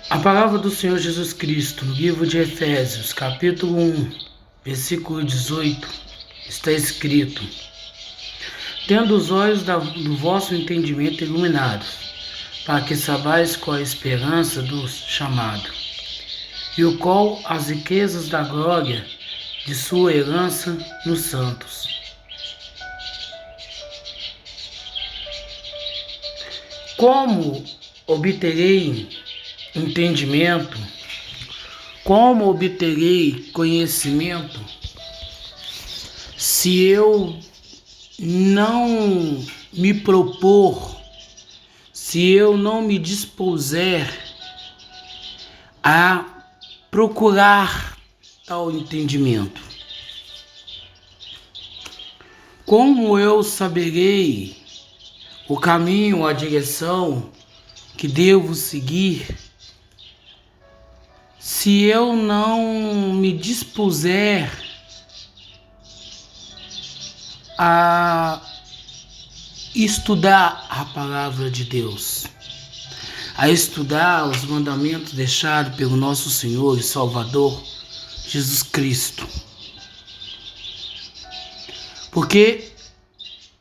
A palavra do Senhor Jesus Cristo, no livro de Efésios, capítulo 1, versículo 18, está escrito: Tendo os olhos do vosso entendimento iluminados, para que sabais qual a esperança do chamado, e o qual as riquezas da glória de sua herança nos santos. Como obterei entendimento? Como obterei conhecimento se eu não me propor, se eu não me dispuser a procurar tal entendimento? Como eu saberei o caminho, a direção que devo seguir, se eu não me dispuser a estudar a palavra de Deus, a estudar os mandamentos deixados pelo nosso Senhor e Salvador Jesus Cristo? Porque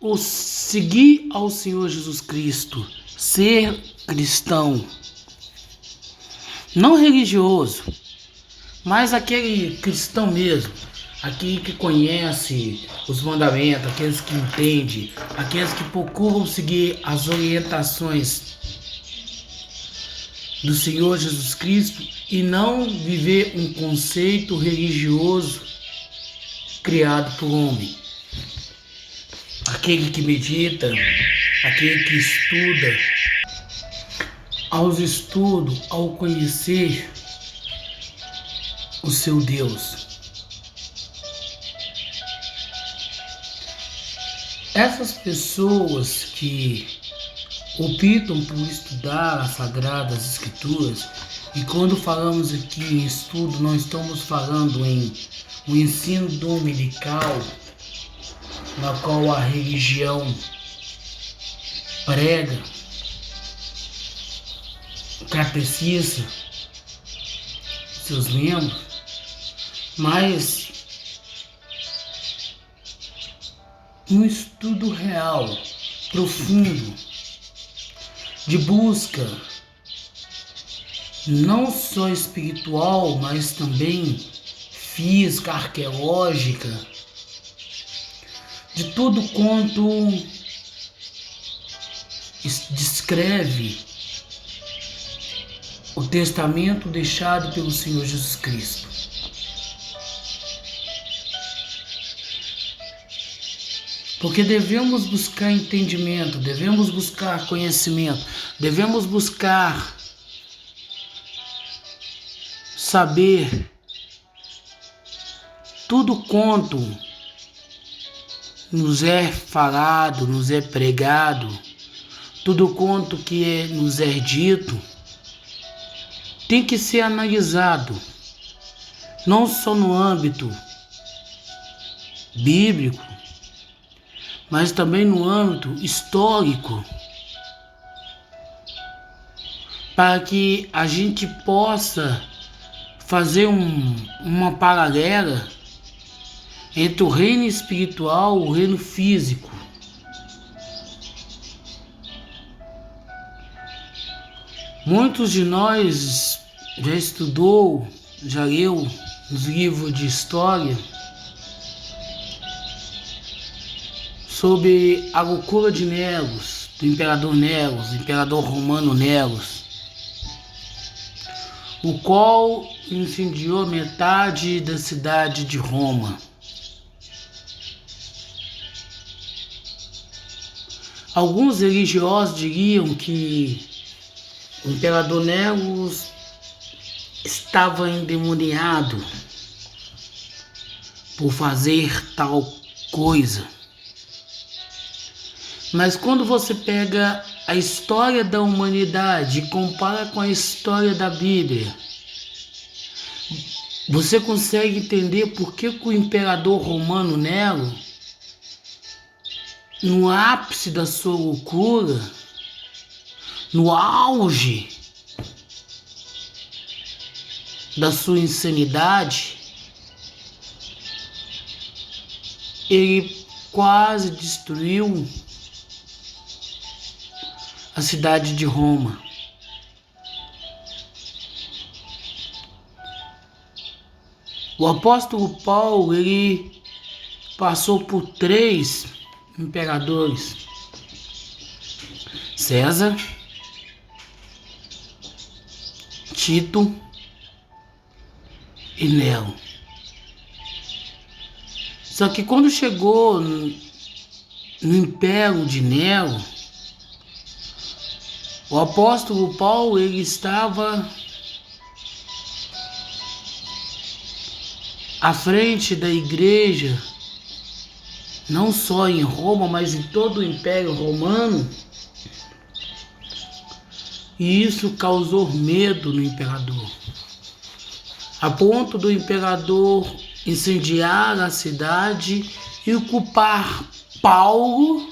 o seguir ao Senhor Jesus Cristo, ser cristão, não religioso, mas aquele cristão mesmo, aquele que conhece os mandamentos, aqueles que entendem, aqueles que procuram seguir as orientações do Senhor Jesus Cristo e não viver um conceito religioso criado por homem. Aquele que medita, aquele que estuda, ao conhecer o seu Deus. Essas pessoas que optam por estudar as Sagradas Escrituras, e quando falamos aqui em estudo, não estamos falando em um ensino dominical, na qual a religião prega, catequiza seus membros, mas um estudo real, profundo, de busca não só espiritual, mas também física, arqueológica, de tudo quanto descreve o testamento deixado pelo Senhor Jesus Cristo. Porque devemos buscar entendimento, devemos buscar conhecimento, devemos buscar saber tudo quanto nos é falado, nos é pregado, tudo quanto que nos é dito, tem que ser analisado, não só no âmbito bíblico, mas também no âmbito histórico, para que a gente possa fazer uma paralela entre o reino espiritual e o reino físico. Muitos de nós já estudou, já leu nos livros de história sobre a loucura de Neros, do imperador Neros, imperador romano Neros, o qual incendiou metade da cidade de Roma. Alguns religiosos diriam que o imperador Neros estava endemoniado por fazer tal coisa. Mas quando você pega a história da humanidade e compara com a história da Bíblia, você consegue entender por que o imperador romano Nero, no ápice da sua loucura, no auge da sua insanidade, ele quase destruiu a cidade de Roma. O apóstolo Paulo, ele passou por 3 imperadores: César, Tito e Nero. Só que quando chegou no Império de Nero, o apóstolo Paulo, ele estava à frente da igreja, não só em Roma, mas em todo o Império Romano, e isso causou medo no imperador, a ponto do imperador incendiar a cidade e culpar Paulo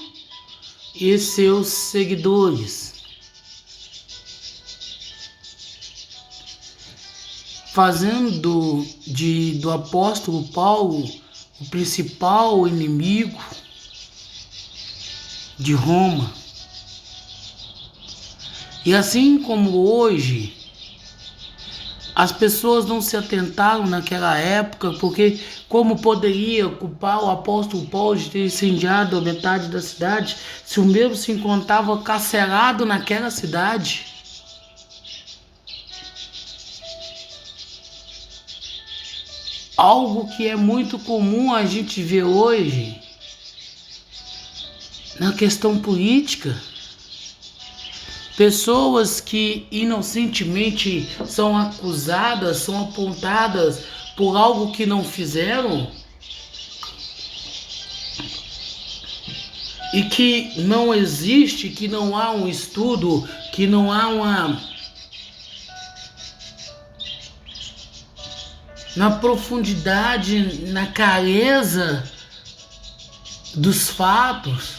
e seus seguidores, fazendo do apóstolo Paulo o principal inimigo de Roma. E assim como hoje, as pessoas não se atentaram naquela época, porque como poderia culpar o apóstolo Paulo de ter incendiado a metade da cidade, se o mesmo se encontrava carcerado naquela cidade? Algo que é muito comum a gente ver hoje na questão política. Pessoas que inocentemente são acusadas, são apontadas por algo que não fizeram e que não existe, que não há um estudo, que não há na profundidade, na clareza dos fatos.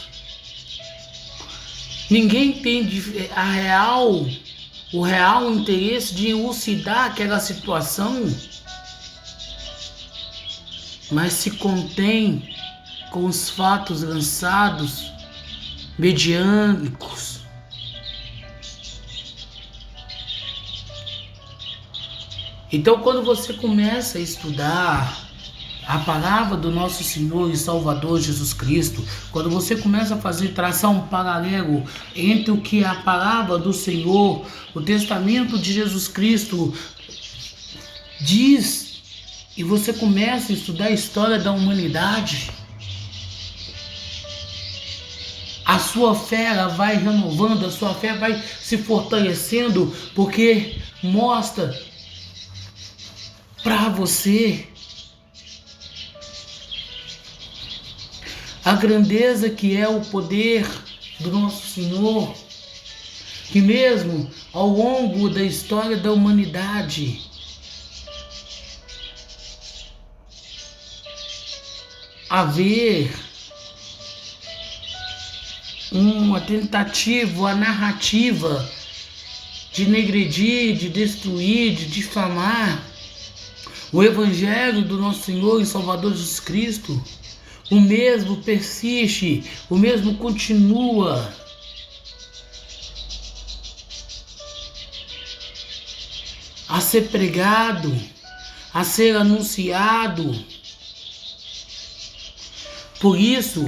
Ninguém tem o real interesse de elucidar aquela situação, mas se contém com os fatos lançados, mediânicos. Então, quando você começa a estudar a palavra do nosso Senhor e Salvador Jesus Cristo, quando você começa a traçar um paralelo entre o que a palavra do Senhor, o testamento de Jesus Cristo diz, e você começa a estudar a história da humanidade, a sua fé ela vai renovando, a sua fé vai se fortalecendo, porque mostra para você a grandeza que é o poder do nosso Senhor, que mesmo ao longo da história da humanidade, haver uma tentativa, uma narrativa de negredir, de destruir, de difamar o Evangelho do nosso Senhor e Salvador Jesus Cristo, o mesmo persiste, o mesmo continua. A ser pregado, a ser anunciado. Por isso,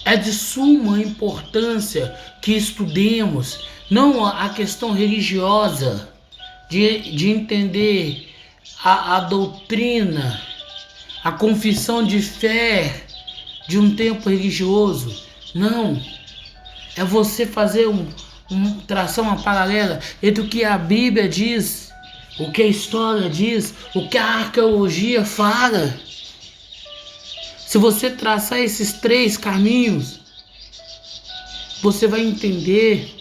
é de suma importância que estudemos, não a questão religiosa, de entender a doutrina, a confissão de fé de um tempo religioso. Não. É você fazer traçar uma paralela entre o que a Bíblia diz, o que a história diz, o que a arqueologia fala. Se você traçar esses 3 caminhos, você vai entender,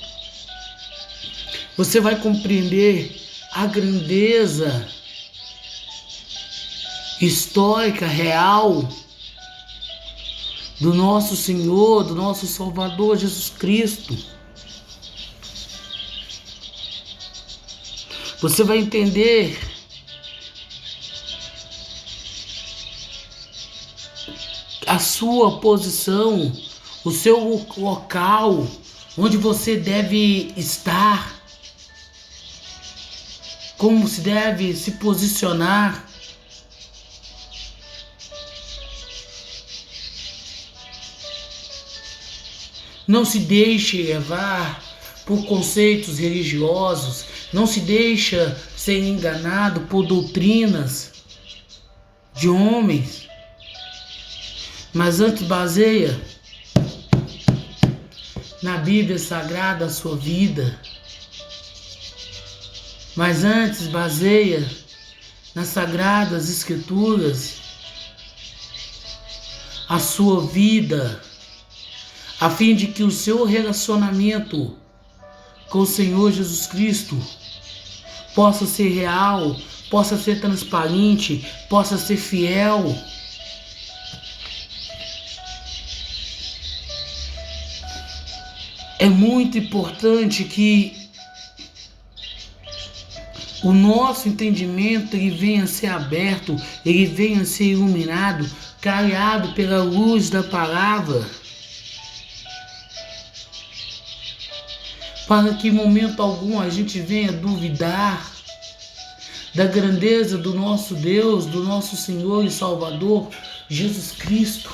você vai compreender a grandeza histórica, real, do nosso Senhor, do nosso Salvador Jesus Cristo. Você vai entender a sua posição, o seu local, onde você deve estar, como se deve se posicionar. Não se deixe levar por conceitos religiosos, não se deixa ser enganado por doutrinas de homens, mas antes baseia na Bíblia Sagrada a sua vida, mas antes baseia nas Sagradas Escrituras a sua vida, a fim de que o seu relacionamento com o Senhor Jesus Cristo possa ser real, possa ser transparente, possa ser fiel. É muito importante que o nosso entendimento ele venha a ser aberto, ele venha a ser iluminado, clareado pela luz da palavra, para que em momento algum a gente venha duvidar da grandeza do nosso Deus, do nosso Senhor e Salvador, Jesus Cristo.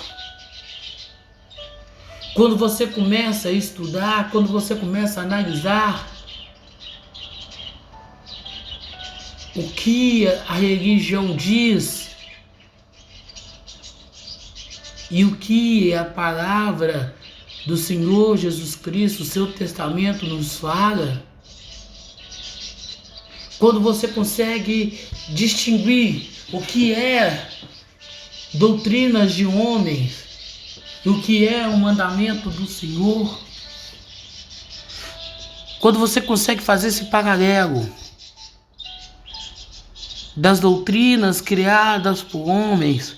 Quando você começa a estudar, quando você começa a analisar o que a religião diz e o que a palavra do Senhor Jesus Cristo, o seu testamento nos fala, quando você consegue distinguir o que é doutrinas de homens e o que é o mandamento do Senhor, quando você consegue fazer esse paralelo das doutrinas criadas por homens,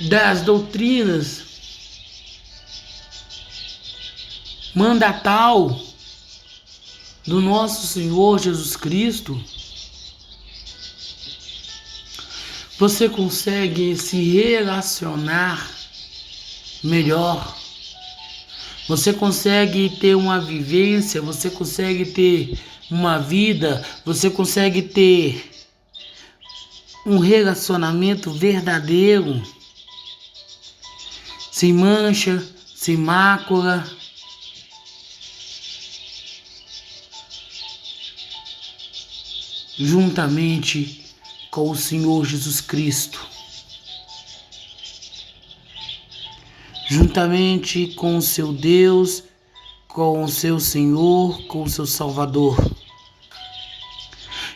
das doutrinas mandatal do nosso Senhor Jesus Cristo, você consegue se relacionar melhor, você consegue ter uma vivência, você consegue ter uma vida, você consegue ter um relacionamento verdadeiro, sem mancha, sem mácula, juntamente com o Senhor Jesus Cristo, juntamente com o seu Deus, com o seu Senhor, com o seu Salvador.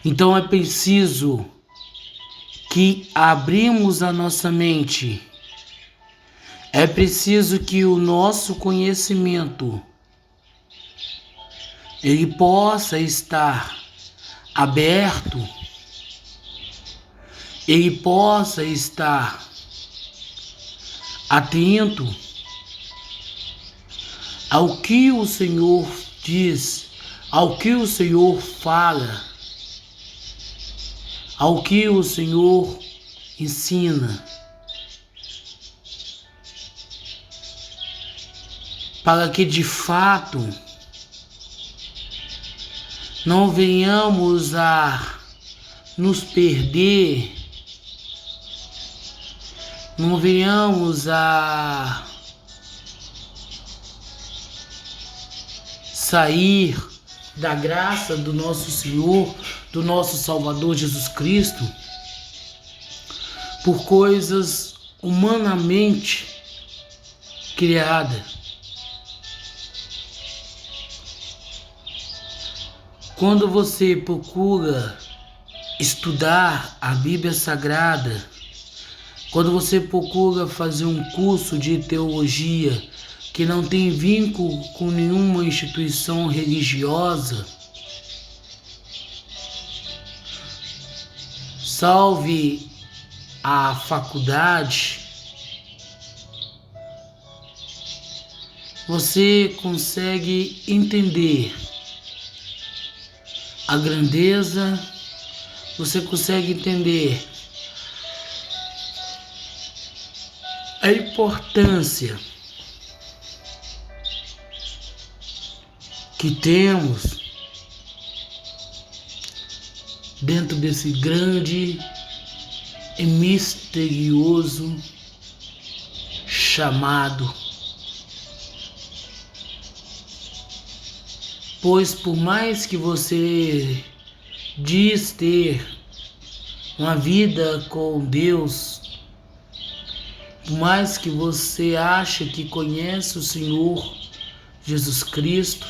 Então é preciso que abrimos a nossa mente, é preciso que o nosso conhecimento ele possa estar aberto, ele possa estar atento ao que o Senhor diz, ao que o Senhor fala, ao que o Senhor ensina, para que de fato não venhamos a nos perder, não venhamos a sair da graça do nosso Senhor, do nosso Salvador Jesus Cristo, por coisas humanamente criadas. Quando você procura estudar a Bíblia Sagrada, quando você procura fazer um curso de teologia que não tem vínculo com nenhuma instituição religiosa, salve a faculdade, você consegue entender a grandeza, você consegue entender a importância que temos dentro desse grande e misterioso chamado. Pois por mais que você diz ter uma vida com Deus, por mais que você ache que conhece o Senhor Jesus Cristo,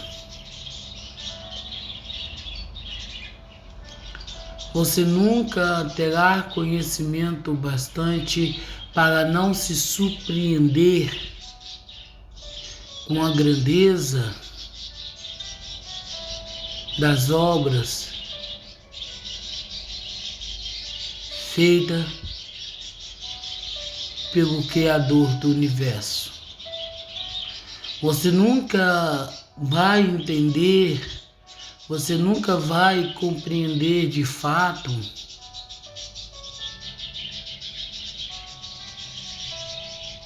você nunca terá conhecimento bastante para não se surpreender com a grandeza das obras feitas pelo Criador do Universo. Você nunca vai entender, você nunca vai compreender de fato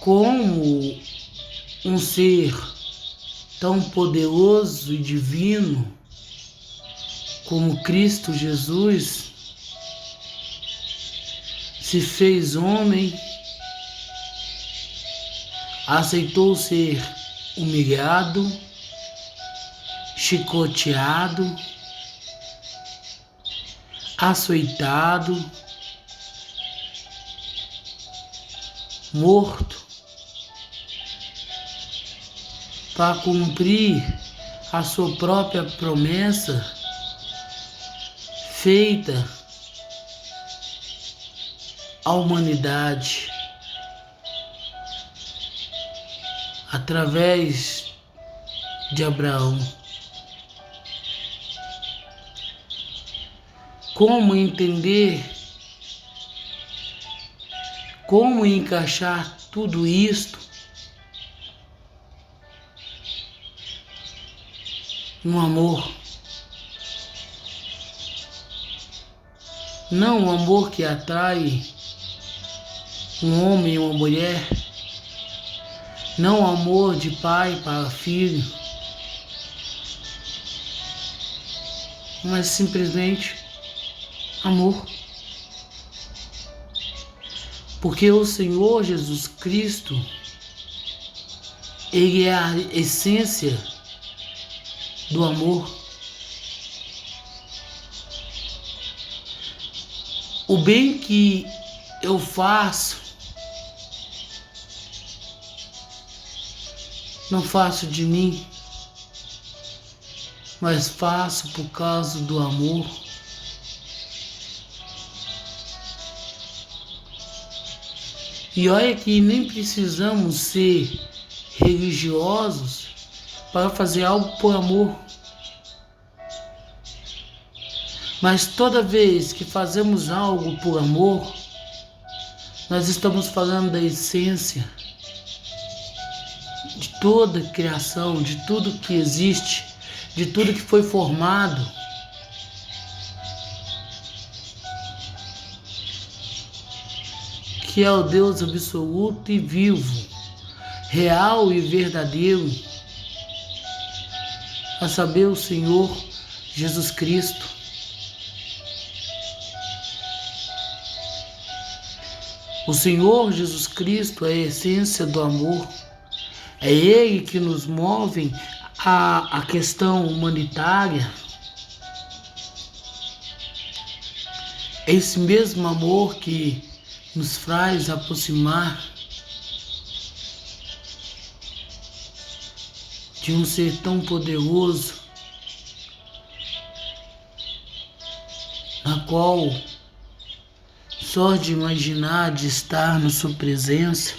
como um ser tão poderoso e divino como Cristo Jesus se fez homem, aceitou ser humilhado, chicoteado, açoitado, morto, para cumprir a sua própria promessa feita à humanidade através de Abraão. Como entender, como encaixar tudo isto no amor? Não o amor que atrai um homem e uma mulher, não o amor de pai para filho, mas simplesmente amor. Porque o Senhor Jesus Cristo, Ele é a essência do amor. O bem que eu faço, não faço de mim, mas faço por causa do amor. E olha que nem precisamos ser religiosos para fazer algo por amor. Mas toda vez que fazemos algo por amor, nós estamos falando da essência de toda a criação, de tudo que existe, de tudo que foi formado. Que é o Deus absoluto e vivo, real e verdadeiro, a saber, o Senhor Jesus Cristo. O Senhor Jesus Cristo é a essência do amor. É Ele que nos move a questão humanitária. É esse mesmo amor que nos faz aproximar de um ser tão poderoso, na qual só de imaginar de estar na sua presença,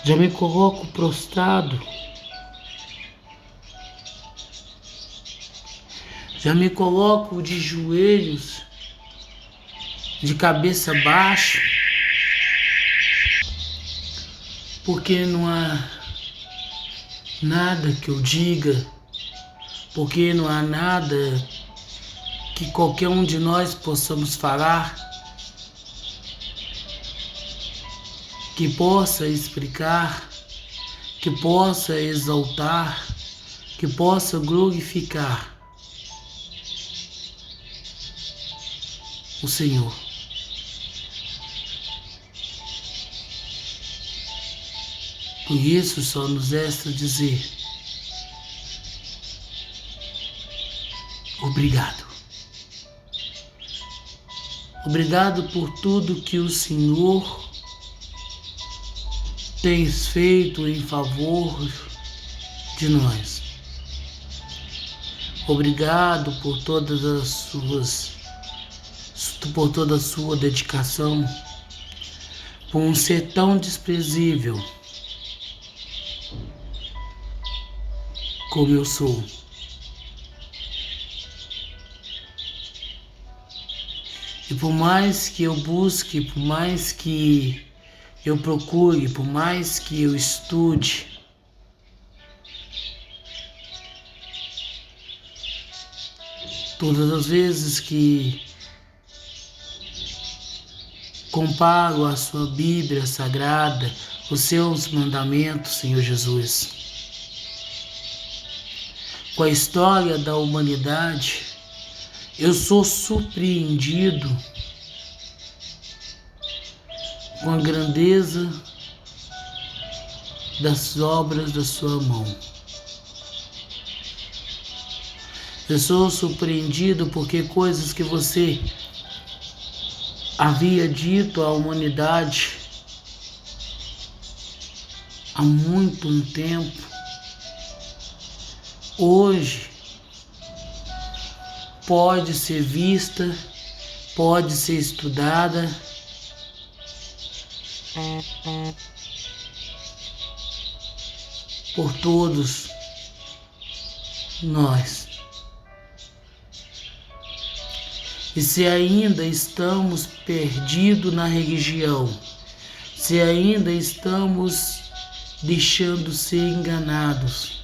já me coloco prostrado, já me coloco de joelhos, de cabeça baixa, porque não há nada que eu diga, porque não há nada que qualquer um de nós possamos falar que possa explicar, que possa exaltar, que possa glorificar o Senhor. Por isso só nos resta dizer obrigado. Obrigado por tudo que o Senhor tem feito em favor de nós. Obrigado por toda a sua dedicação, por um ser tão desprezível como eu sou. E por mais que eu busque, por mais que eu procure, por mais que eu estude, todas as vezes que comparo a sua Bíblia Sagrada, os seus mandamentos, Senhor Jesus, com a história da humanidade, eu sou surpreendido com a grandeza das obras da sua mão. Eu sou surpreendido porque coisas que você havia dito à humanidade há muito tempo, hoje pode ser vista, pode ser estudada por todos nós. E se ainda estamos perdidos na religião, se ainda estamos deixando ser enganados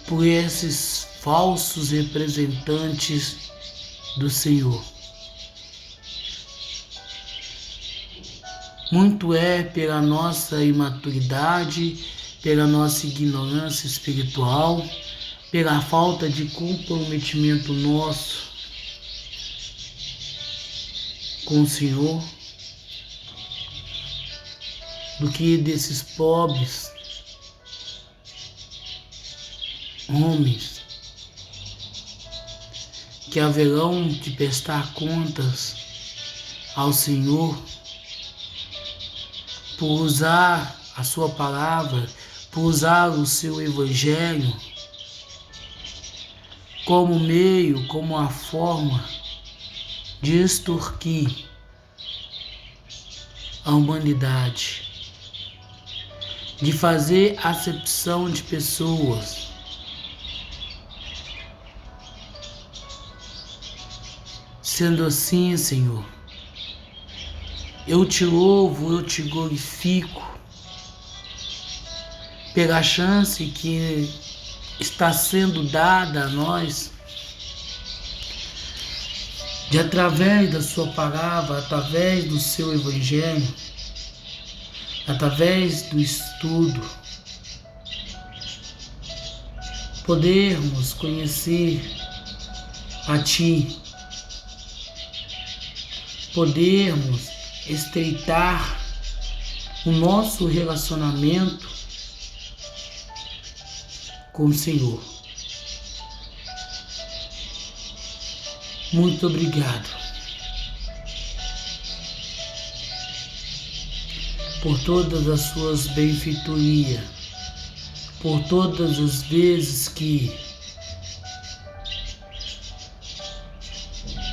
por esses falsos representantes do Senhor, muito é pela nossa imaturidade, pela nossa ignorância espiritual, pela falta de comprometimento nosso com o Senhor, do que desses pobres homens que haverão de prestar contas ao Senhor por usar a sua palavra, por usar o seu evangelho como meio, como a forma de extorquir a humanidade, de fazer acepção de pessoas, sendo assim, Senhor, eu te louvo, eu te glorifico pela chance que está sendo dada a nós de, através da sua palavra, através do seu evangelho, através do estudo, podermos conhecer a Ti, podermos estreitar o nosso relacionamento com o Senhor. Muito obrigado por todas as suas benfeitorias, por todas as vezes que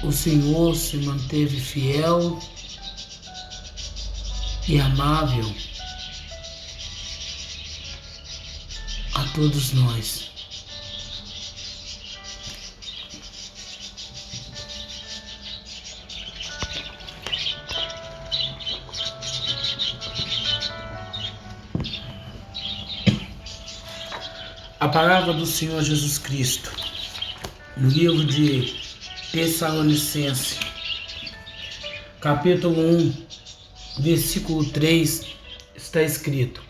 o Senhor se manteve fiel e amável a todos nós. A palavra do Senhor Jesus Cristo, no livro de Tessalonicenses, capítulo 1, versículo 3, está escrito: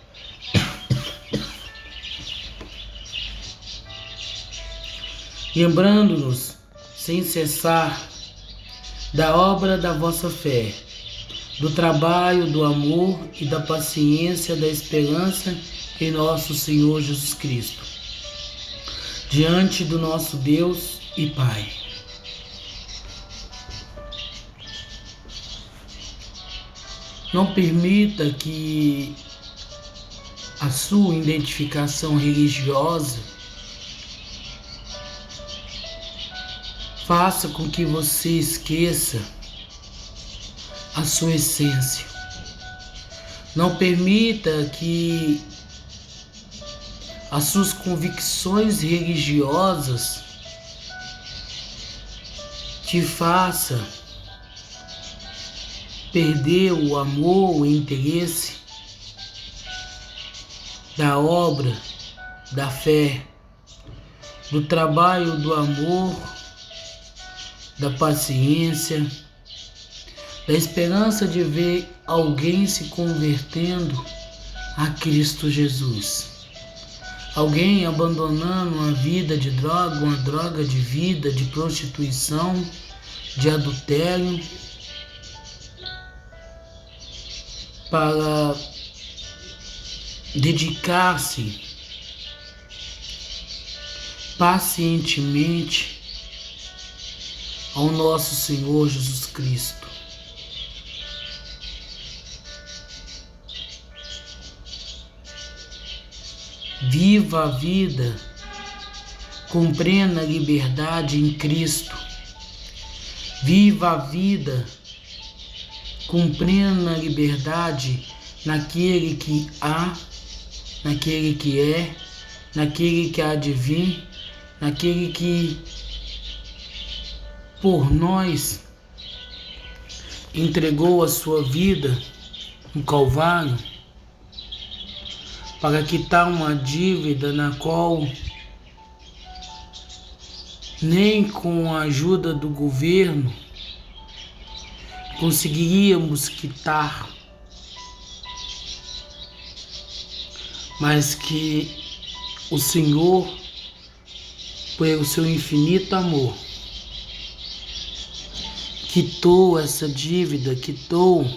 lembrando-nos sem cessar da obra da vossa fé, do trabalho, do amor e da paciência, da esperança em nosso Senhor Jesus Cristo, diante do nosso Deus e Pai. Não permita que a sua identificação religiosa faça com que você esqueça a sua essência. Não permita que as suas convicções religiosas te façam perder o amor, o interesse da obra, da fé, do trabalho, do amor, da paciência, da esperança de ver alguém se convertendo a Cristo Jesus. Alguém abandonando uma vida de droga, uma droga de vida, de prostituição, de adultério, para dedicar-se pacientemente ao nosso Senhor Jesus Cristo. Viva a vida com plena liberdade em Cristo. Viva a vida com plena liberdade naquele que há, naquele que é, naquele que há de vir, naquele que por nós entregou a sua vida no Calvário para quitar uma dívida na qual nem com a ajuda do governo conseguiríamos quitar, mas que o Senhor, pelo seu infinito amor, quitou essa dívida, quitou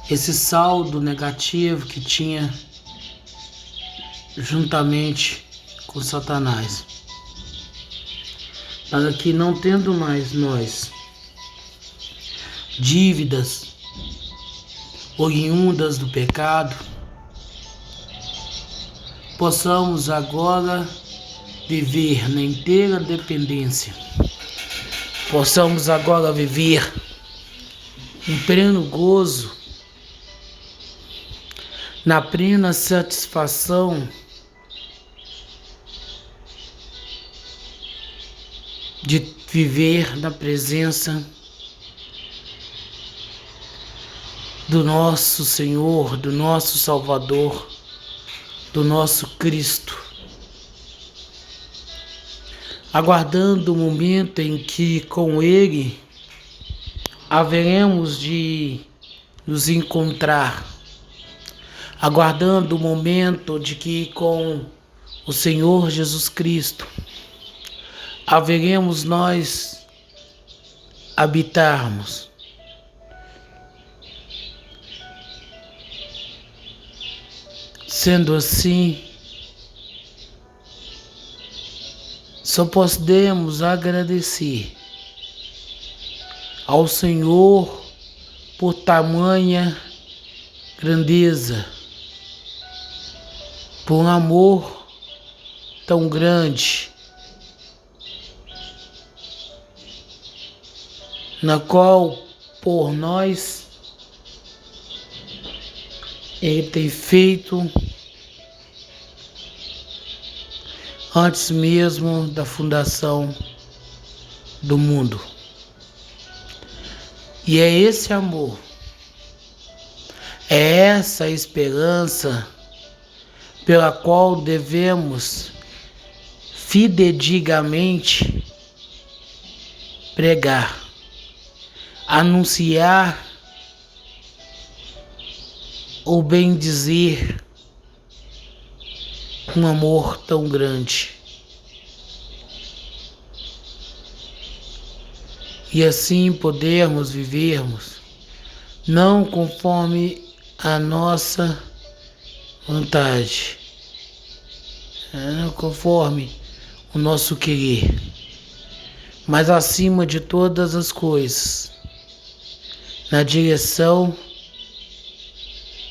esse saldo negativo que tinha juntamente com Satanás, para que, não tendo mais nós dívidas oriundas do pecado, possamos agora viver na inteira dependência, possamos agora viver em pleno gozo, na plena satisfação de viver na presença do nosso Senhor, do nosso Salvador, do nosso Cristo, aguardando o momento em que com Ele haveremos de nos encontrar, aguardando o momento de que com o Senhor Jesus Cristo haveremos nós habitarmos. Sendo assim, só podemos agradecer ao Senhor por tamanha grandeza, por um amor tão grande, na qual por nós Ele tem feito antes mesmo da fundação do mundo. E é esse amor, é essa esperança pela qual devemos fidedigamente pregar, anunciar ou bem dizer um amor tão grande. E assim podermos vivermos não conforme a nossa vontade, não conforme o nosso querer, mas acima de todas as coisas, na direção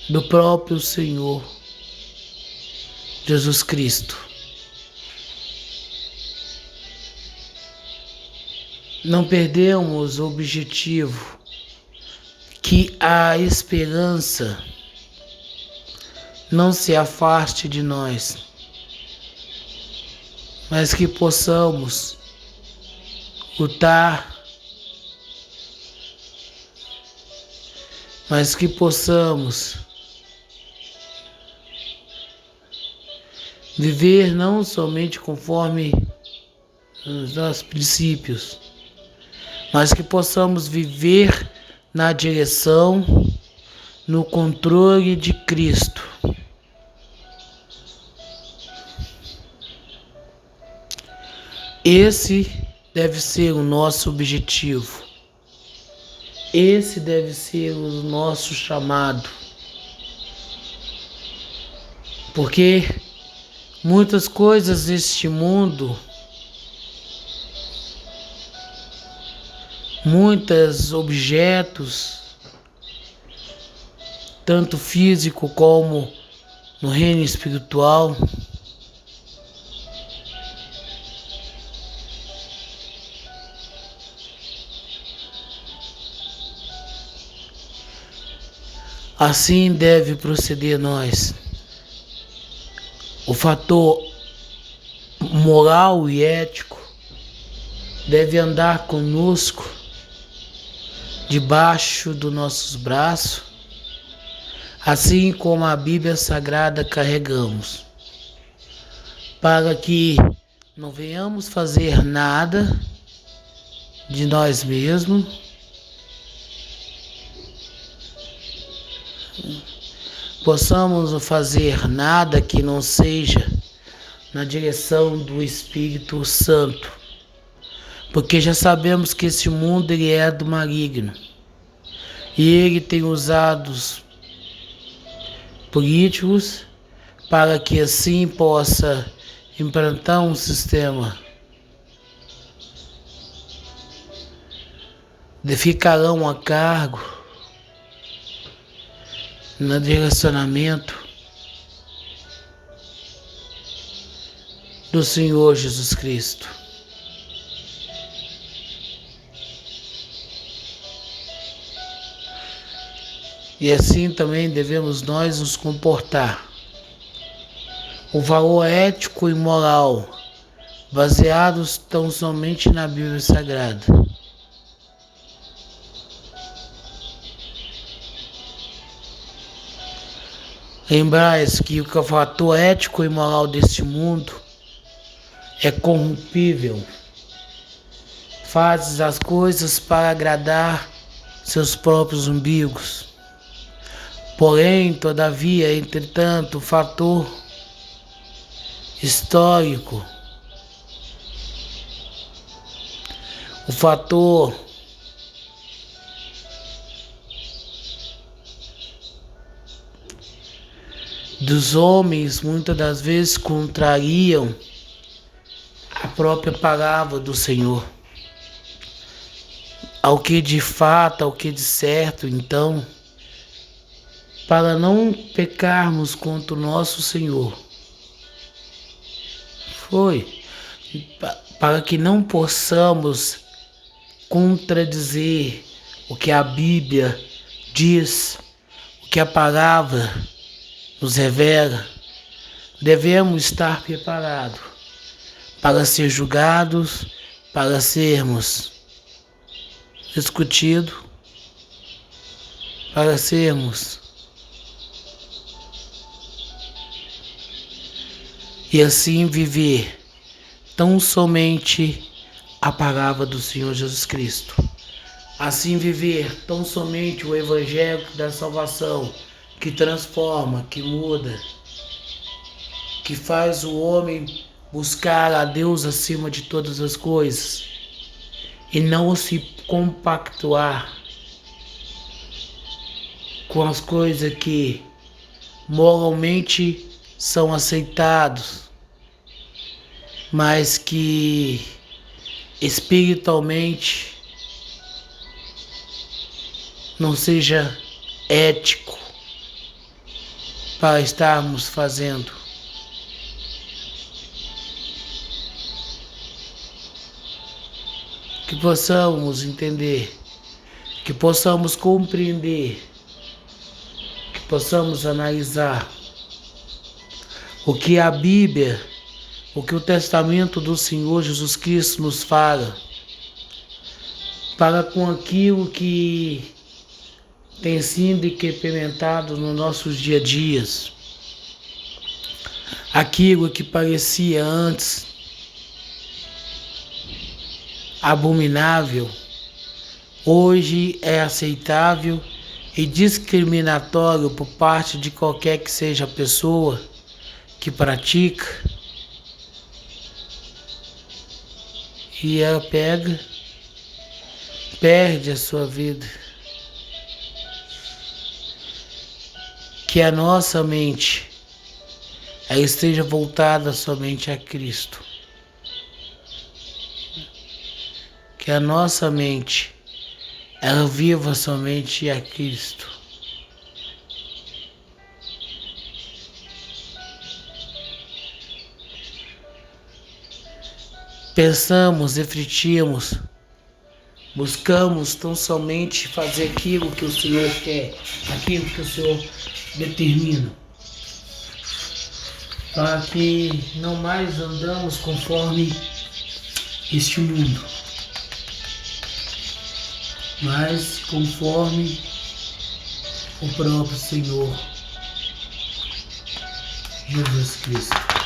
do próprio Senhor Jesus Cristo. Não perdemos o objetivo, que a esperança não se afaste de nós, mas que possamos lutar, mas que possamos viver não somente conforme os nossos princípios, mas que possamos viver na direção, no controle de Cristo. Esse deve ser o nosso objetivo. Esse deve ser o nosso chamado. Porque muitas coisas neste mundo, muitos objetos, tanto físico como no reino espiritual, assim deve proceder nós. O fator moral e ético deve andar conosco debaixo dos nossos braços, assim como a Bíblia Sagrada carregamos, para que não venhamos fazer nada de nós mesmos, possamos fazer nada que não seja na direção do Espírito Santo, porque já sabemos que esse mundo ele é do maligno e ele tem usado os políticos para que assim possa implantar um sistema de ficarão a cargo no direcionamento do Senhor Jesus Cristo. E assim também devemos nós nos comportar. O valor ético e moral, baseados tão somente na Bíblia Sagrada. Lembrai-vos que o fator ético e moral deste mundo é corrompível. Fazes as coisas para agradar seus próprios umbigos. Porém, todavia, entretanto, o fator histórico, o fator dos homens muitas das vezes contrariam a própria palavra do Senhor. Ao que de fato, ao que de certo, então, para não pecarmos contra o nosso Senhor, para que não possamos contradizer o que a Bíblia diz, o que a palavra nos revela, devemos estar preparados para ser julgados, para sermos discutidos, para sermos e assim viver tão somente a palavra do Senhor Jesus Cristo. assim viver tão somente o Evangelho da salvação, que transforma, que muda, que faz o homem buscar a Deus acima de todas as coisas e não se compactuar com as coisas que moralmente são aceitados, mas que espiritualmente não seja ético para estarmos fazendo. Que possamos entender, que possamos compreender, que possamos analisar o que a Bíblia, o que o testamento do Senhor Jesus Cristo nos fala, para com aquilo que tem sido implementado nos nossos dia a dias. Aquilo que parecia antes abominável, hoje é aceitável e discriminatório por parte de qualquer que seja a pessoa que pratica, e ela perde a sua vida. Que a nossa mente ela esteja voltada somente a Cristo. Que a nossa mente ela viva somente a Cristo. Pensamos, refletimos, buscamos tão somente fazer aquilo que o Senhor quer, aquilo que o Senhor determina, para que não mais andamos conforme este mundo, mas conforme o próprio Senhor Jesus Cristo.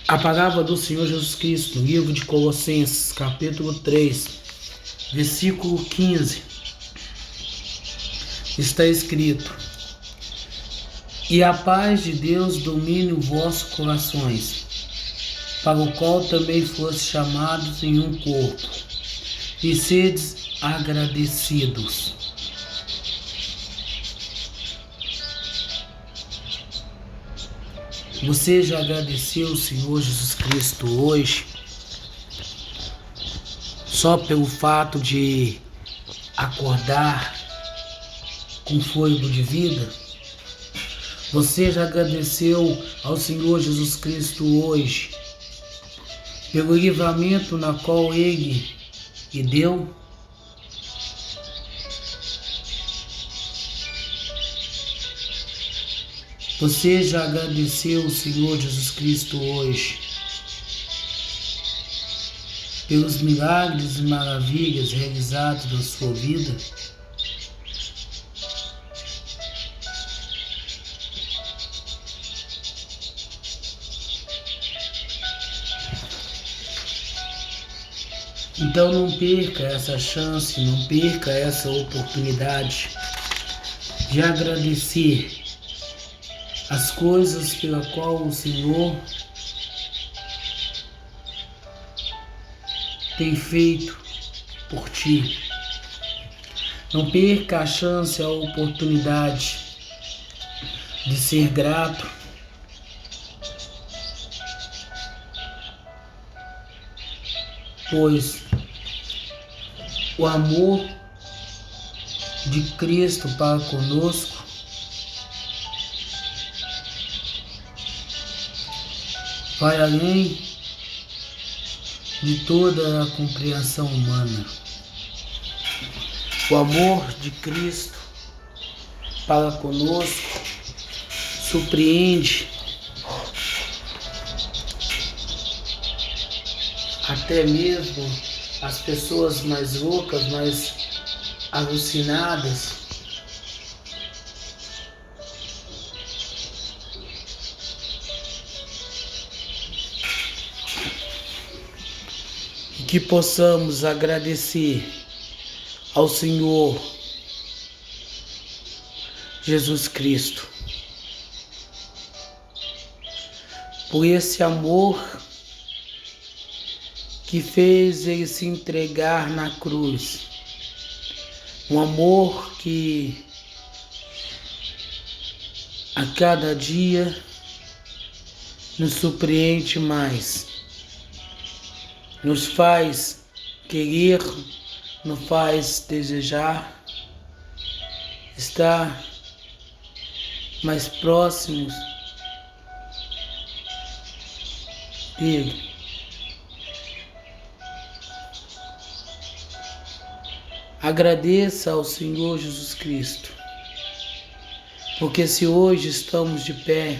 A palavra do Senhor Jesus Cristo, no livro de Colossenses, capítulo 3, versículo 15, está escrito: E a paz de Deus domine os vossos corações, para o qual também foste chamados em um corpo, e sedes agradecidos. Você já agradeceu o Senhor Jesus Cristo hoje? Só pelo fato de acordar com fôlego de vida? Você já agradeceu ao Senhor Jesus Cristo hoje pelo livramento na qual Ele lhe deu? Você já agradeceu ao Senhor Jesus Cristo hoje pelos milagres e maravilhas realizados na sua vida? Então não perca essa chance, não perca essa oportunidade de agradecer as coisas pela qual o Senhor tem feito por ti. Não perca a chance, a oportunidade de ser grato, pois o amor de Cristo para conosco vai além de toda a compreensão humana. O amor de Cristo para conosco surpreende até mesmo as pessoas mais loucas, mais alucinadas, que possamos agradecer ao Senhor Jesus Cristo por esse amor que fez ele se entregar na cruz. Um amor que a cada dia nos surpreende mais, nos faz querer, nos faz desejar estar mais próximos dele. Agradeça ao Senhor Jesus Cristo, porque se hoje estamos de pé,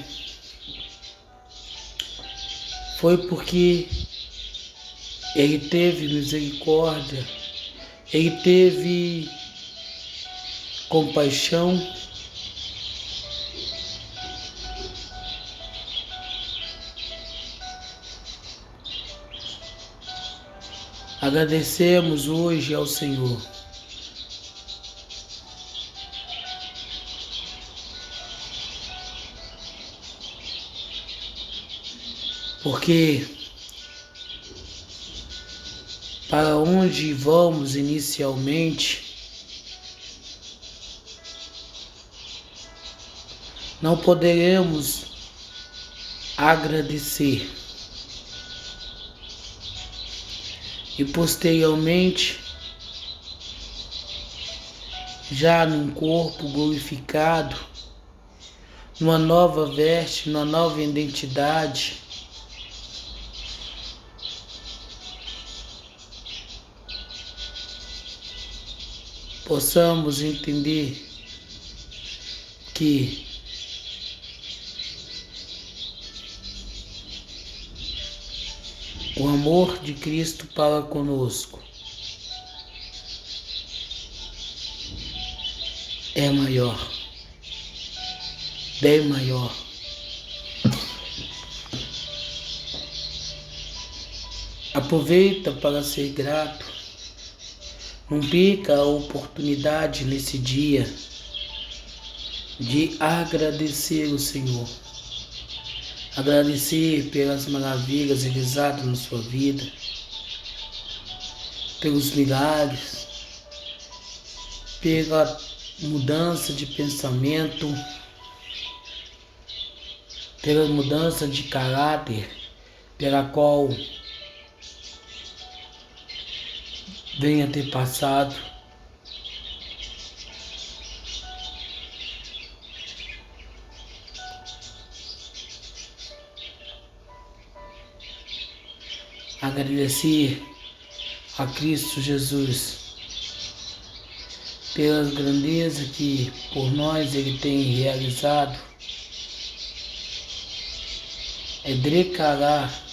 foi porque Ele teve misericórdia, Ele teve compaixão, agradecemos hoje ao Senhor. Porque para onde vamos inicialmente, não poderemos agradecer. E posteriormente, já num corpo glorificado, numa nova veste, numa nova identidade, possamos entender que o amor de Cristo para conosco é maior, bem maior. Aproveita para ser grato. Não perca a oportunidade nesse dia de agradecer o Senhor. Agradecer pelas maravilhas realizadas na sua vida, pelos milagres, pela mudança de pensamento, pela mudança de caráter, pela qual venha ter passado. Agradecer a Cristo Jesus pela grandeza que por nós Ele tem realizado. É declarar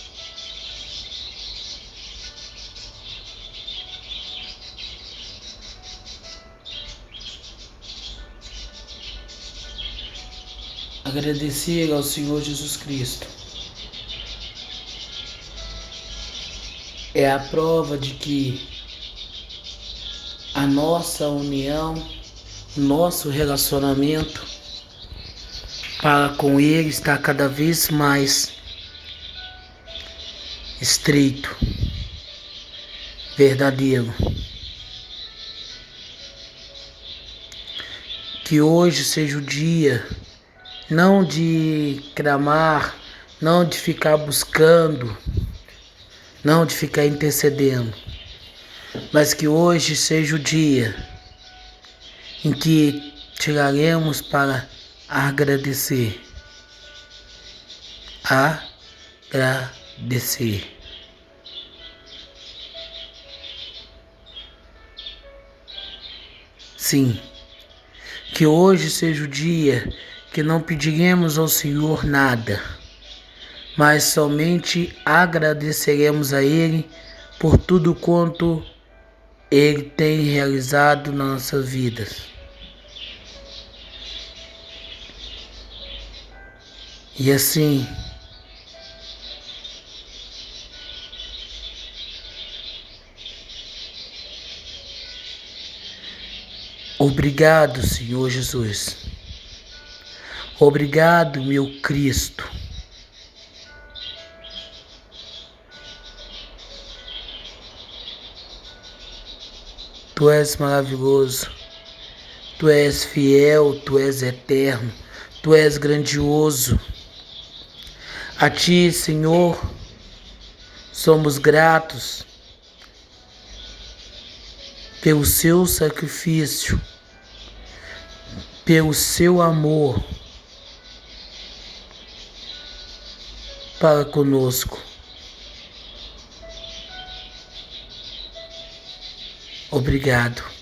agradecer ao Senhor Jesus Cristo. É a prova de que a nossa união, nosso relacionamento para com Ele está cada vez mais estreito, verdadeiro. Que hoje seja o dia não de clamar, não de ficar buscando, não de ficar intercedendo, mas que hoje seja o dia em que tiraremos para agradecer. Agradecer. Sim, que hoje seja o dia que não pediremos ao Senhor nada, mas somente agradeceremos a Ele por tudo quanto Ele tem realizado nas nossas vidas. E assim, Obrigado, Senhor Jesus. Obrigado, meu Cristo. Tu és maravilhoso, Tu és fiel, Tu és eterno, Tu és grandioso. A Ti, Senhor, somos gratos pelo Seu sacrifício, pelo Seu amor para conosco. Obrigado.